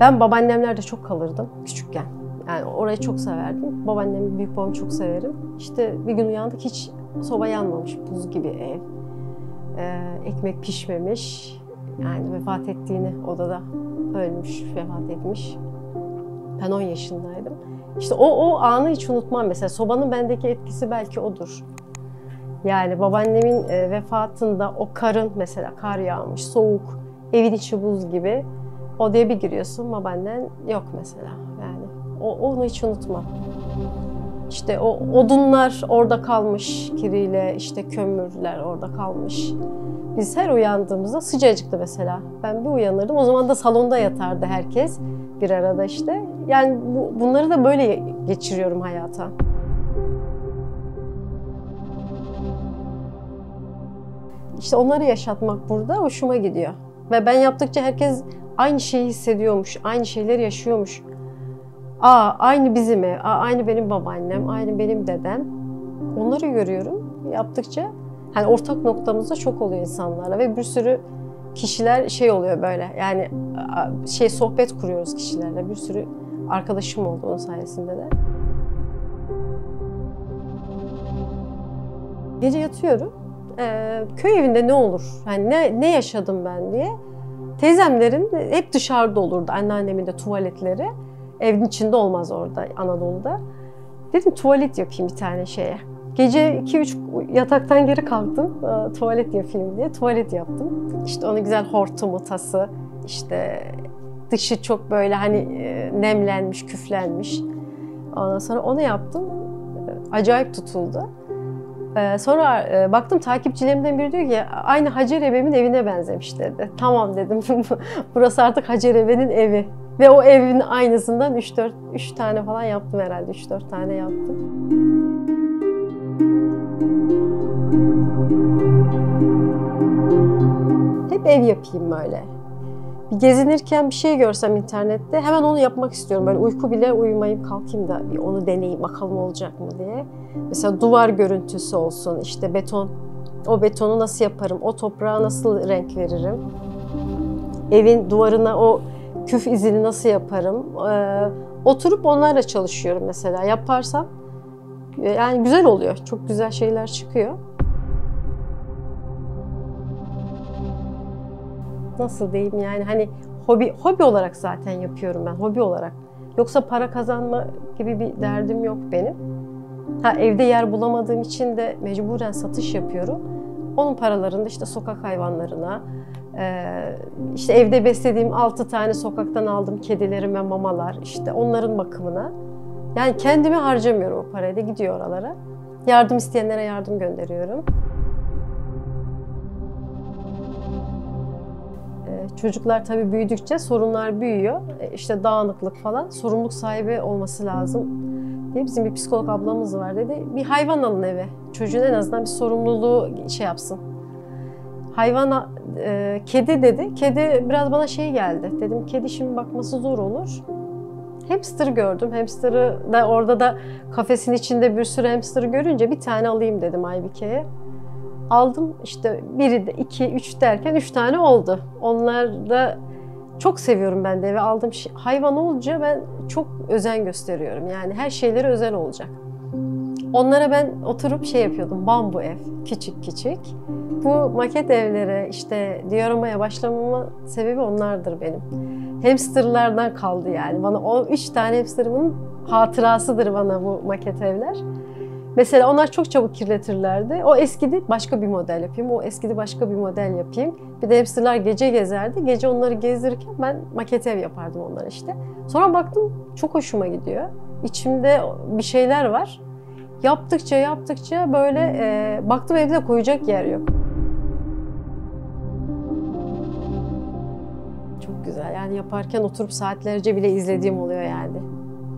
Ben babaannemlerde çok kalırdım küçükken. Yani orayı çok severdim. Babaannemi, büyük babamı çok severim. İşte bir gün uyandık, hiç soba yanmamış, buz gibi ev. Ekmek pişmemiş. Yani vefat ettiğini, odada ölmüş, vefat etmiş. Ben 10 yaşındaydım. İşte o anı hiç unutmam mesela. Sobanın bendeki etkisi belki odur. Yani babaannemin vefatında o karın, mesela kar yağmış, soğuk, evin içi buz gibi. Odaya bir giriyorsun, babaannen yok mesela. Yani onu hiç unutmam. İşte o odunlar orada kalmış kiriyle, işte kömürler orada kalmış. Biz her uyandığımızda sıcacıktı mesela. Ben bir uyanırdım, o zaman da salonda yatardı herkes bir arada işte. Yani bunları da böyle geçiriyorum hayata. İşte onları yaşatmak burada hoşuma gidiyor. Ve ben yaptıkça herkes aynı şeyi hissediyormuş, aynı şeyleri yaşıyormuş. Aynı bizim ev, aynı benim babaannem, aynı benim dedem. Onları görüyorum yaptıkça. Hani ortak noktamız da çok oluyor insanlarla ve bir sürü kişiler şey oluyor böyle. Yani sohbet kuruyoruz kişilerle. Bir sürü arkadaşım oldu onun sayesinde de. Gece yatıyorum. Köy evinde ne olur? Yani ne yaşadım ben diye. Teyzemlerin hep dışarıda olurdu. Anneannemin de tuvaletleri. Evin içinde olmaz orada, Anadolu'da. Dedim tuvalet yapayım bir tane şeye. Gece 2-3 yataktan geri kalktım. Tuvalet yapayım diye. Tuvalet yaptım. İşte onu güzel hortumu, tası, işte dışı çok böyle hani nemlenmiş, küflenmiş. Ondan sonra onu yaptım. Acayip tutuldu. Sonra baktım takipçilerimden biri diyor ki aynı Hacer Ebe'min evine benzemiş dedi. Tamam dedim. Burası artık Hacer Ebe'nin evi. Ve o evin aynısından 3 tane falan yaptım herhalde. 3-4 tane yaptım. Hep ev yapayım böyle. Bir gezinirken bir şey görsem internette hemen onu yapmak istiyorum. Böyle uyku bile uyumayıp kalkayım da bir onu deneyeyim bakalım olacak mı diye. Mesela duvar görüntüsü olsun, işte beton. O betonu nasıl yaparım? O toprağa nasıl renk veririm? Evin duvarına o küf izini nasıl yaparım? Oturup onlarla çalışıyorum mesela. Yaparsam yani güzel oluyor. Çok güzel şeyler çıkıyor. Nasıl diyeyim yani hani hobi olarak zaten yapıyorum ben. Hobi olarak. Yoksa para kazanma gibi bir derdim yok benim. Evde yer bulamadığım için de mecburen satış yapıyorum. Onun paralarını da işte sokak hayvanlarına, işte evde beslediğim 6 tane sokaktan aldığım kedilerime mamalar, işte onların bakımına. Yani kendimi harcamıyorum o parayı da gidiyor oralara. Yardım isteyenlere yardım gönderiyorum. Çocuklar tabii büyüdükçe sorunlar büyüyor. İşte dağınıklık falan, sorumluluk sahibi olması lazım diye bizim bir psikolog ablamız var dedi. Bir hayvan alın eve. Çocuğun en azından bir sorumluluğu şey yapsın. Kedi dedi. Kedi biraz bana şey geldi. Dedim kedi şimdi bakması zor olur. Hamster gördüm. Hamster'ı da orada da kafesin içinde bir sürü hamster görünce bir tane alayım dedim Aybike'ye. Aldım işte biri de 2-3 derken 3 tane oldu. Onlar da çok seviyorum ben de eve aldığım hayvan olunca ben çok özen gösteriyorum. Yani her şeyleri özel olacak. Onlara ben oturup şey yapıyordum, bambu ev, küçük küçük. Bu maket evlere işte dioramaya başlamama sebebi onlardır benim. Hamsterlardan kaldı yani. Bana o 3 tane hamsterımın hatırasıdır bana bu maket evler. Mesela onlar çok çabuk kirletirlerdi. O eskidi, başka bir model yapayım. O eskidi, başka bir model yapayım. Bir de hamsterlar gece gezerdi. Gece onları gezdirirken ben maket ev yapardım onlara işte. Sonra baktım çok hoşuma gidiyor. İçimde bir şeyler var. Yaptıkça böyle baktım evde koyacak yer yok. Çok güzel. Yani yaparken oturup saatlerce bile izlediğim oluyor yani.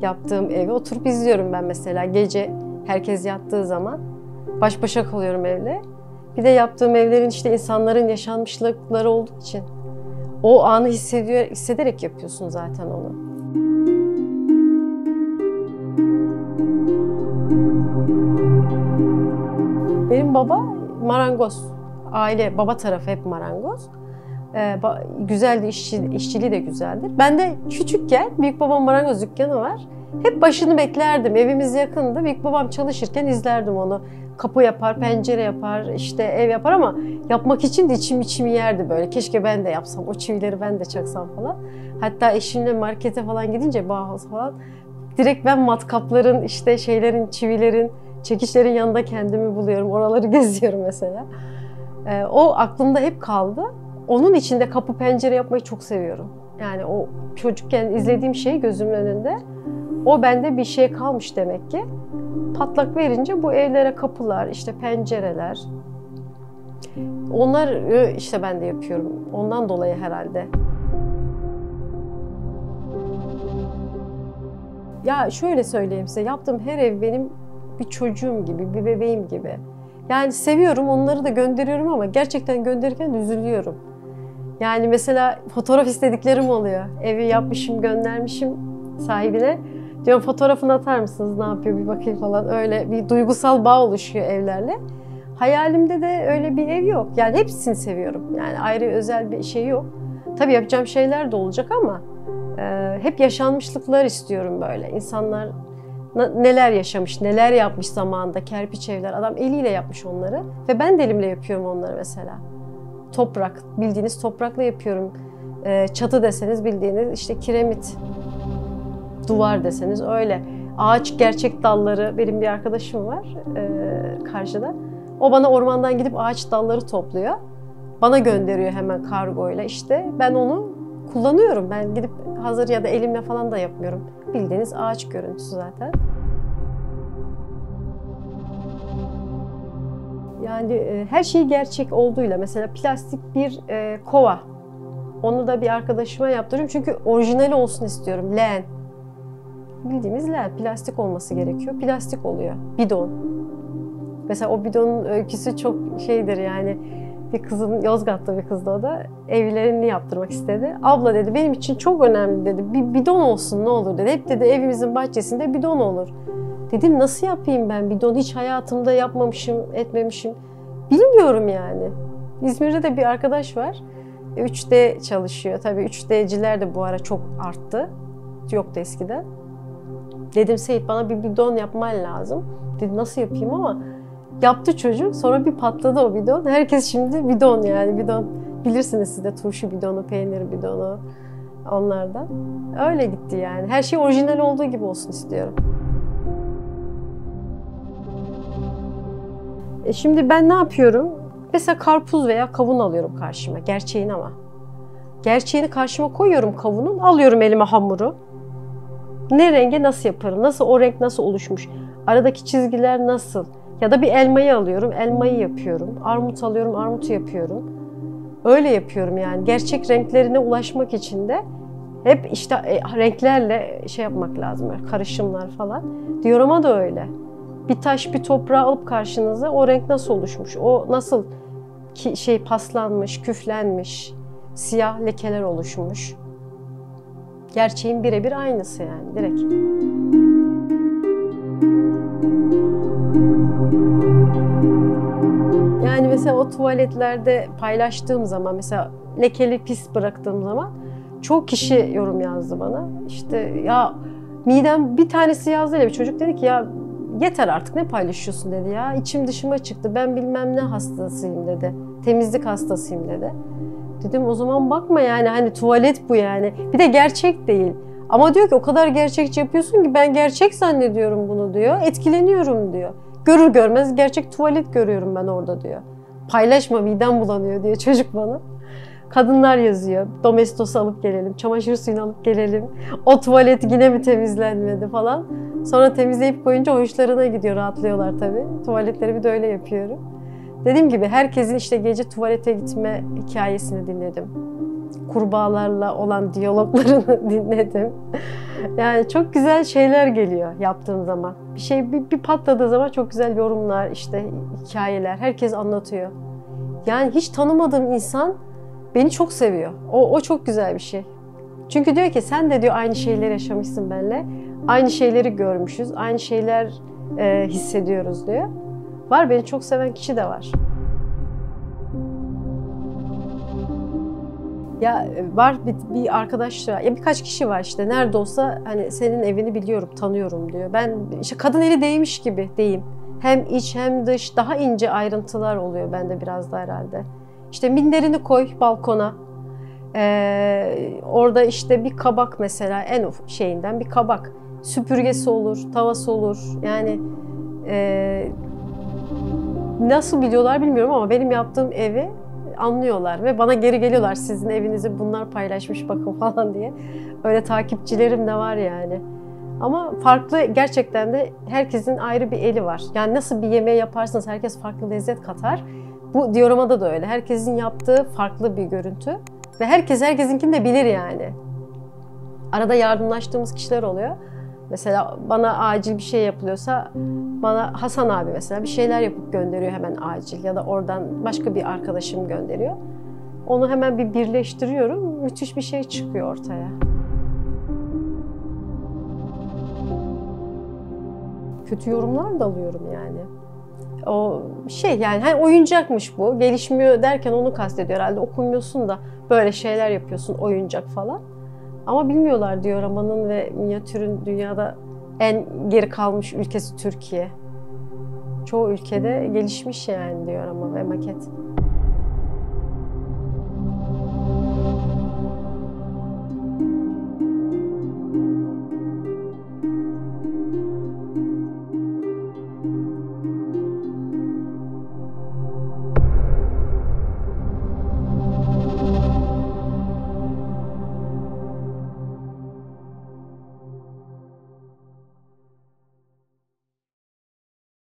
Yaptığım evi oturup izliyorum ben mesela gece. Herkes yattığı zaman baş başa kalıyorum evle. Bir de yaptığım evlerin işte insanların yaşanmışlıkları olduğu için o anı hissederek yapıyorsun zaten onu. Benim baba marangoz. Aile, baba tarafı hep marangoz. Güzeldi, işçiliği de güzeldir. Ben de küçükken büyükbabam marangoz dükkanı var. Hep başını beklerdim. Evimiz yakındı. Büyükbabam çalışırken izlerdim onu. Kapı yapar, pencere yapar, işte ev yapar ama yapmak için de içimi yerdi böyle. Keşke ben de yapsam, o çivileri ben de çaksam falan. Hatta eşimle markete falan gidince, Bauhaus falan, direkt ben matkapların, işte şeylerin, çivilerin, çekiçlerin yanında kendimi buluyorum. Oraları geziyorum mesela. O aklımda hep kaldı. Onun içinde kapı pencere yapmayı çok seviyorum. Yani o çocukken izlediğim şey gözümün önünde. O bende bir şey kalmış demek ki. Patlak verince bu evlere kapılar, işte pencereler, onları işte ben de yapıyorum. Ondan dolayı herhalde. Ya şöyle söyleyeyim size, yaptığım her ev benim bir çocuğum gibi, bir bebeğim gibi. Yani seviyorum, onları da gönderiyorum ama gerçekten gönderirken üzülüyorum. Yani mesela fotoğraf istediklerim oluyor. Evi yapmışım, göndermişim sahibine. Diyorum fotoğrafını atar mısınız, ne yapıyor bir bakayım falan. Öyle bir duygusal bağ oluşuyor evlerle. Hayalimde de öyle bir ev yok. Yani hepsini seviyorum. Yani ayrı özel bir şey yok. Tabii yapacağım şeyler de olacak ama hep yaşanmışlıklar istiyorum böyle. İnsanlar neler yaşamış, neler yapmış zamanında, kerpiç evler. Adam eliyle yapmış onları ve ben de elimle yapıyorum onları mesela. Toprak, bildiğiniz toprakla yapıyorum. Çatı deseniz bildiğiniz işte kiremit. Duvar deseniz öyle. Ağaç gerçek dalları, benim bir arkadaşım var karşıda. O bana ormandan gidip ağaç dalları topluyor. Bana gönderiyor hemen kargoyla işte. Ben onu kullanıyorum. Ben gidip hazır ya da elimle falan da yapmıyorum. Bildiğiniz ağaç görüntüsü zaten. Yani her şey gerçek olduğuyla, mesela plastik bir kova. Onu da bir arkadaşıma yaptırıyorum çünkü orijinali olsun istiyorum. Leğen. Bildiğimiz leğen, plastik olması gerekiyor. Plastik oluyor. Bidon. Mesela o bidonun öyküsü çok şeydir yani. Bir kızın, Yozgat'ta bir kızdı o da, evlerini yaptırmak istedi. Abla dedi, benim için çok önemli dedi. Bir bidon olsun ne olur dedi. Hep dedi evimizin bahçesinde bidon olur. Dedim nasıl yapayım ben bidon? Hiç hayatımda yapmamışım, etmemişim. Bilmiyorum yani. İzmir'de de bir arkadaş var. 3D çalışıyor. Tabii 3D'ciler de bu ara çok arttı. Yoktu eskiden. Dedim Seyit bana bir bidon yapman lazım. Dedi nasıl yapayım ama yaptı çocuk. Sonra bir patladı o bidon. Herkes şimdi bidon yani bidon. Bilirsiniz siz de turşu bidonu, peynir bidonu onlardan. Öyle gitti yani. Her şey orijinal olduğu gibi olsun istiyorum. Şimdi ben ne yapıyorum? Mesela karpuz veya kavun alıyorum karşıma. Gerçeğini ama. Gerçeğini karşıma koyuyorum kavunun. Alıyorum elime hamuru. Ne renge nasıl yaparım? Nasıl o renk nasıl oluşmuş? Aradaki çizgiler nasıl? Ya da bir elmayı alıyorum. Elmayı yapıyorum. Armut alıyorum. Armutu yapıyorum. Öyle yapıyorum yani. Gerçek renklerine ulaşmak için de hep işte renklerle şey yapmak lazım. Böyle karışımlar falan. Diyorama da öyle. Bir taş, bir toprağı alıp karşınıza o renk nasıl oluşmuş? O nasıl paslanmış, küflenmiş, siyah lekeler oluşmuş. Gerçeğin birebir aynısı yani direkt. Yani mesela o tuvaletlerde paylaştığım zaman, mesela lekeli pis bıraktığım zaman çok kişi yorum yazdı bana. İşte ya midem, bir tanesi yazdı öyle bir çocuk, dedi ki ya yeter artık ne paylaşıyorsun dedi ya. İçim dışıma çıktı, ben bilmem ne hastasıyım dedi. Temizlik hastasıyım dedi. Dedim o zaman bakma yani hani tuvalet bu yani. Bir de gerçek değil. Ama diyor ki o kadar gerçekçi yapıyorsun ki ben gerçek zannediyorum bunu diyor. Etkileniyorum diyor. Görür görmez gerçek tuvalet görüyorum ben orada diyor. Paylaşma midem bulanıyor diyor çocuk bana. Kadınlar yazıyor. Domestos'u alıp gelelim, çamaşır suyunu alıp gelelim. O tuvalet yine mi temizlenmedi falan. Sonra temizleyip koyunca hoşlarına gidiyor, rahatlıyorlar tabii. Tuvaletleri bir de öyle yapıyorum. Dediğim gibi herkesin işte gece tuvalete gitme hikayesini dinledim. Kurbağalarla olan diyaloglarını dinledim. Yani çok güzel şeyler geliyor yaptığım zaman. Bir şey bir patladığı zaman çok güzel yorumlar, işte hikayeler. Herkes anlatıyor. Yani hiç tanımadığım insan beni çok seviyor. O çok güzel bir şey. Çünkü diyor ki sen de diyor aynı şeyleri yaşamışsın benimle. Aynı şeyleri görmüşüz, aynı şeyler hissediyoruz diyor. Var, beni çok seven kişi de var. Ya var bir arkadaş, ya birkaç kişi var işte, nerede olsa hani senin evini biliyorum, tanıyorum diyor. Ben işte kadın eli değmiş gibi diyeyim. Hem iç hem dış daha ince ayrıntılar oluyor bende biraz da herhalde. İşte minderini koy balkona. Orada işte bir kabak mesela, en şeyinden bir kabak. Süpürgesi olur, tavası olur. Yani nasıl biliyorlar bilmiyorum ama benim yaptığım evi anlıyorlar ve bana geri geliyorlar. Sizin evinizi bunlar paylaşmış bakın falan diye. Öyle takipçilerim de var yani. Ama farklı, gerçekten de herkesin ayrı bir eli var. Yani nasıl bir yemeği yaparsanız herkes farklı lezzet katar. Bu dioramada da öyle. Herkesin yaptığı farklı bir görüntü. Ve herkes herkesinkini de bilir yani. Arada yardımlaştığımız kişiler oluyor. Mesela bana acil bir şey yapılıyorsa, bana Hasan abi mesela bir şeyler yapıp gönderiyor hemen acil. Ya da oradan başka bir arkadaşım gönderiyor. Onu hemen bir birleştiriyorum. Müthiş bir şey çıkıyor ortaya. Kötü yorumlar da alıyorum yani. O şey yani, hani oyuncakmış bu, gelişmiyor derken onu kastediyor herhalde. Okumuyorsun da böyle şeyler yapıyorsun, oyuncak falan. Ama bilmiyorlar dioramanın ve minyatürün dünyada en geri kalmış ülkesi Türkiye. Çoğu ülkede gelişmiş yani diorama ve maket.